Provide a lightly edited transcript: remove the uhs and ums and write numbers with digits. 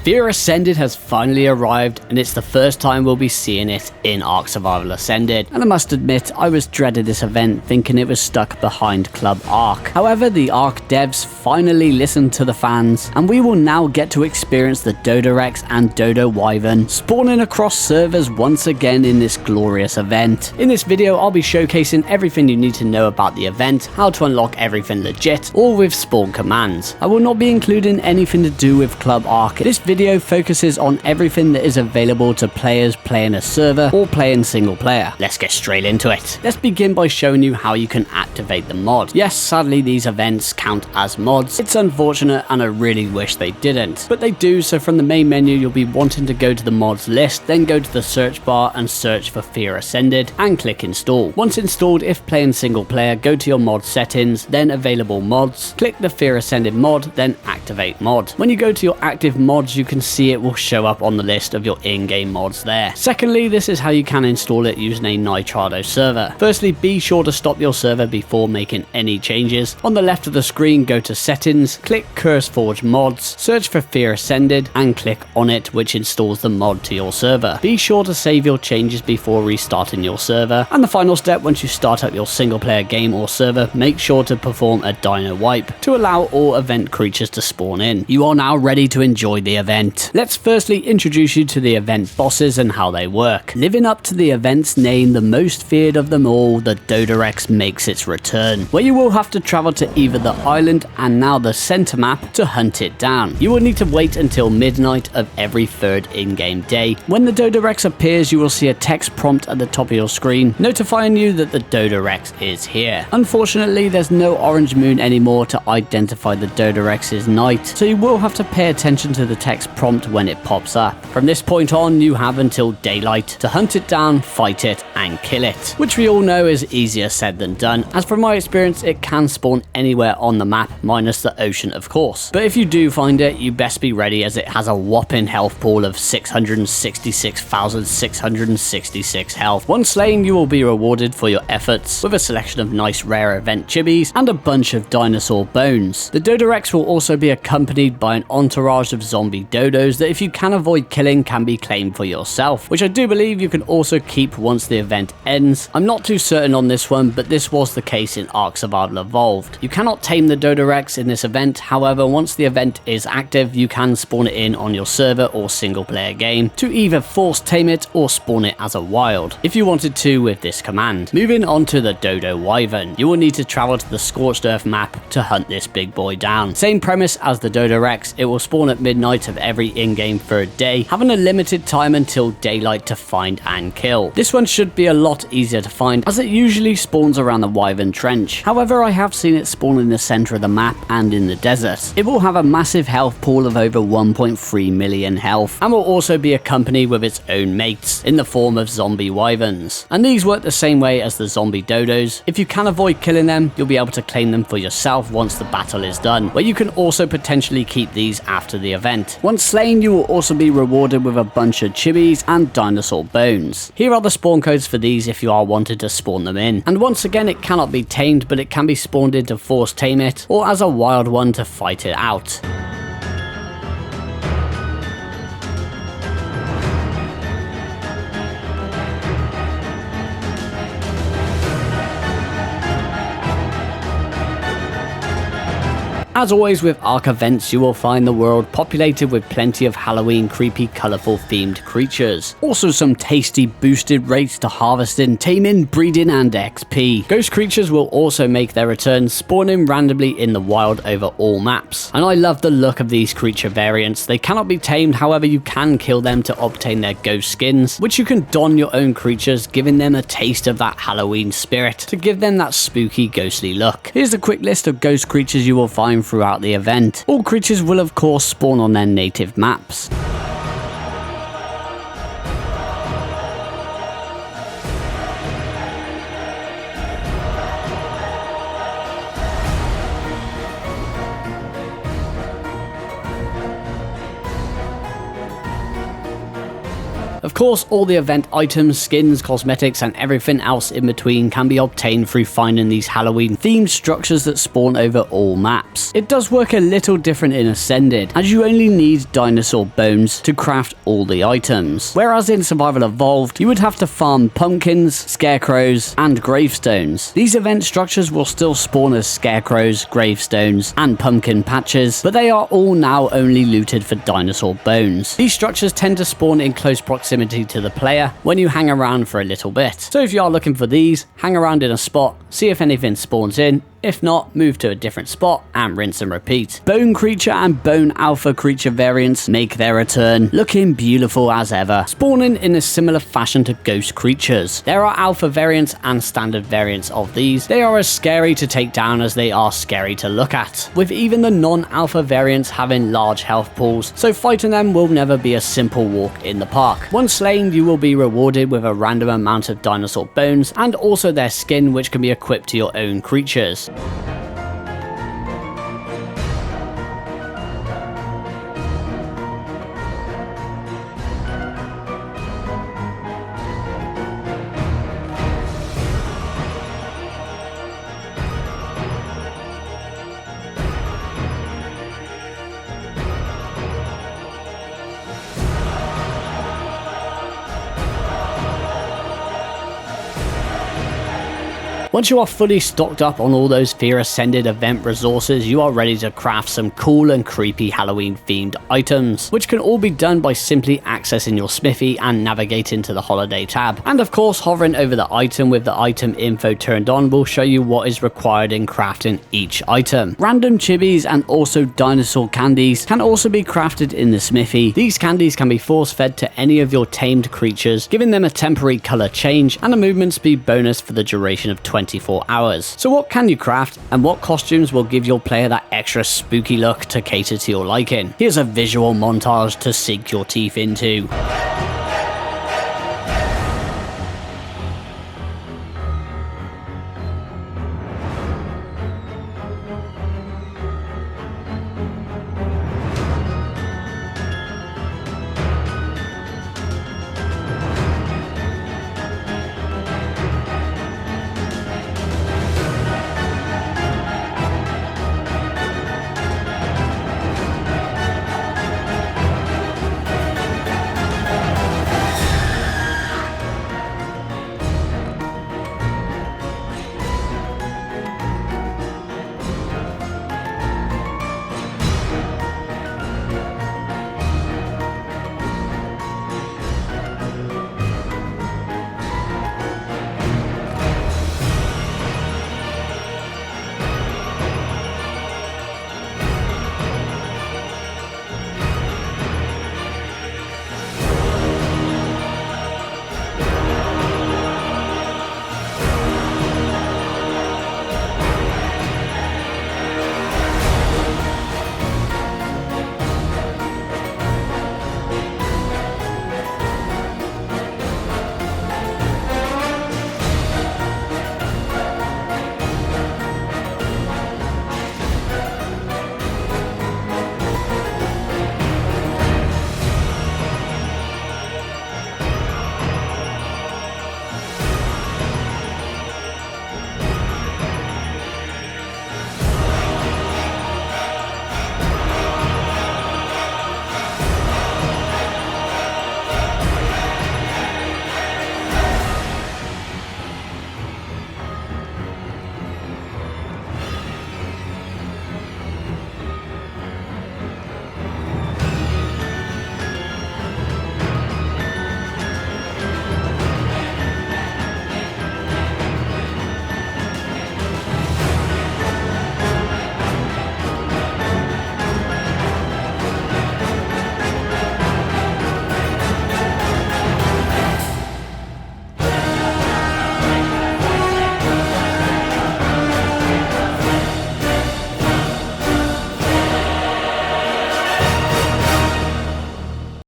Fear Ascended has finally arrived, and it's the first time we'll be seeing it in Ark Survival Ascended, and I must admit I was dreading this event thinking it was stuck behind Club Ark. However, the Ark devs finally listened to the fans, and we will now get to experience the Dodo Rex and Dodo Wyvern spawning across servers once again in this glorious event. In this video I'll be showcasing everything you need to know about the event, how to unlock everything legit, all with spawn commands. I will not be including anything to do with Club Ark. This video focuses on everything that is available to players playing a server or playing single player. Let's get straight into it. Let's begin by showing you how you can activate the mod. Yes, sadly these events count as mods. It's unfortunate and I really wish they didn't, but they do. So from the main menu you'll be wanting to go to the mods list, then go to the search bar and search for Fear Ascended and click install. Once installed, if playing single player, go to your mod settings, then available mods, click the Fear Ascended mod, then activate mod. When you go to your active mods, you can see it will show up on the list of your in-game mods there. Secondly, this is how you can install it using a Nitrado server. Firstly, be sure to stop your server before making any changes. On the left of the screen, go to settings, click CurseForge mods, search for Fear Ascended and click on it, which installs the mod to your server. Be sure to save your changes before restarting your server. And the final step, once you start up your single player game or server, make sure to perform a dino wipe to allow all event creatures to spawn in. You are now ready to enjoy the event. Let's firstly introduce you to the event bosses and how they work. Living up to the event's name, the most feared of them all, the Dodo Rex makes its return, where you will have to travel to either the island and now the center map to hunt it down. You will need to wait until midnight of every third in-game day. When the Dodo Rex appears, you will see a text prompt at the top of your screen notifying you that the Dodo Rex is here. Unfortunately, there's no orange moon anymore to identify the Dodo Rex's night, so you will have to pay attention to the text prompt when it pops up. From this point on, you have until daylight to hunt it down, fight it, and kill it, which we all know is easier said than done, as from my experience it can spawn anywhere on the map minus the ocean of course. But if you do find it, you best be ready, as it has a whopping health pool of 666,666 health. Once slain, you will be rewarded for your efforts with a selection of nice rare event chibis and a bunch of dinosaur bones. The Dodo Rex will also be accompanied by an entourage of zombie dodos that, if you can avoid killing, can be claimed for yourself, which I do believe you can also keep once the event ends. I'm not too certain on this one, but this was the case in Ark Survival Evolved. You cannot tame the Dodo Rex in this event. However, once the event is active, you can spawn it in on your server or single player game to either force tame it or spawn it as a wild, if you wanted to with this command. Moving on to the Dodo Wyvern, you will need to travel to the Scorched Earth map to hunt this big boy down. Same premise as the Dodo Rex, it will spawn at midnight of every in-game third day, having a limited time until daylight to find and kill. This one should be a lot easier to find, as it usually spawns around the Wyvern Trench. However, I have seen it spawn in the center of the map and in the desert. It will have a massive health pool of over 1.3 million health, and will also be accompanied with its own mates in the form of zombie wyverns. And these work the same way as the zombie dodos. If you can avoid killing them, you'll be able to claim them for yourself once the battle is done, where you can also potentially keep these after the event. Once slain, you will also be rewarded with a bunch of chibis and dinosaur bones. Here are the spawn codes for these if you are wanted to spawn them in. And once again, it cannot be tamed, but it can be spawned in to force tame it, or as a wild one to fight it out. As always with Ark events, you will find the world populated with plenty of Halloween creepy colourful themed creatures. Also some tasty boosted rates to harvesting, taming, breeding and XP. Ghost creatures will also make their return, spawning randomly in the wild over all maps. And I love the look of these creature variants. They cannot be tamed, however you can kill them to obtain their ghost skins, which you can don your own creatures, giving them a taste of that Halloween spirit to give them that spooky ghostly look. Here's a quick list of ghost creatures you will find throughout the event. All creatures will of course spawn on their native maps. Of course, all the event items, skins, cosmetics, and everything else in between can be obtained through finding these Halloween themed structures that spawn over all maps. It does work a little different in Ascended, as you only need dinosaur bones to craft all the items, whereas in Survival Evolved you would have to farm pumpkins, scarecrows, and gravestones. These event structures will still spawn as scarecrows, gravestones, and pumpkin patches, but they are all now only looted for dinosaur bones. These structures tend to spawn in close proximity to the player when you hang around for a little bit. So if you are looking for these, hang around in a spot, see if anything spawns in. If not, move to a different spot and rinse and repeat. Bone creature and bone alpha creature variants make their return, looking beautiful as ever, spawning in a similar fashion to ghost creatures. There are alpha variants and standard variants of these. They are as scary to take down as they are scary to look at, with even the non-alpha variants having large health pools, so fighting them will never be a simple walk in the park. Once slain, you will be rewarded with a random amount of dinosaur bones and also their skin, which can be equipped to your own creatures. Once you are fully stocked up on all those Fear Ascended event resources, you are ready to craft some cool and creepy Halloween themed items, which can all be done by simply accessing your smithy and navigating to the holiday tab. And of course, hovering over the item with the item info turned on will show you what is required in crafting each item. Random chibis and also dinosaur candies can also be crafted in the smithy. These candies can be force fed to any of your tamed creatures, giving them a temporary color change and a movement speed bonus for the duration of 24 hours. So what can you craft, and what costumes will give your player that extra spooky look to cater to your liking? Here's a visual montage to sink your teeth into.